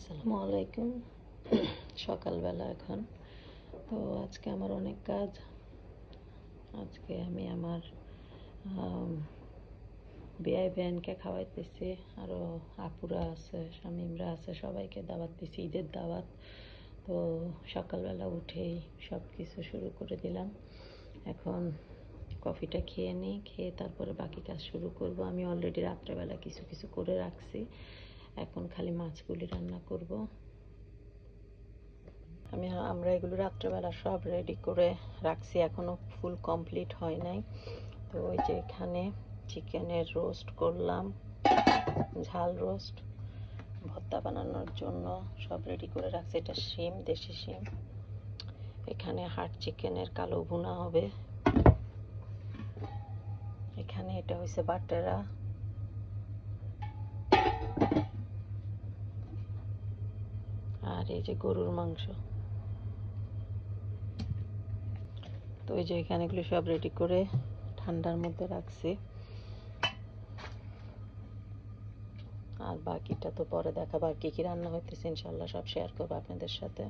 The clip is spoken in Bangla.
আসসালামু আলাইকুম। সকালবেলা এখন তো আজকে আমার অনেক কাজ। আজকে আমি আমার বিআই ব্যানকে খাওয়াইতেছি, আরও আপুরা আছে, শামিমরা আছে, সবাইকে দাওয়াত দিছি, ঈদের দাওয়াত। তো সকালবেলা উঠেই সব কিছু শুরু করে দিলাম। এখন কফিটা খেয়ে নিই, খেয়ে তারপরে বাকি কাজ শুরু করব। আমি অলরেডি রাত্রেবেলা কিছু কিছু করে রাখছি, এখন খালি মাছগুলি রান্না করব। আমরা এগুলো রাত্রেবেলা সব রেডি করে রাখছি, এখনও ফুল কমপ্লিট হয় নাই। তো ওই যে এখানে চিকেনের রোস্ট করলাম, ঝাল রোস্ট, ভর্তা বানানোর জন্য সব রেডি করে রাখছি। এটা শিম, দেশি শিম। এখানে হাট চিকেনের কালো ভুনা হবে। এখানে এটা হয়েছে বাটেরা। আর এই যে গরুর মাংস। তো ওই যে এখানে এগুলো সব রেডি করে ঠান্ডার মধ্যে রাখছি। আর বাকিটা তো পরে দেখাবো, আর কি কি রান্না হইতেছে ইনশাল্লাহ সব শেয়ার করবো আপনাদের সাথে।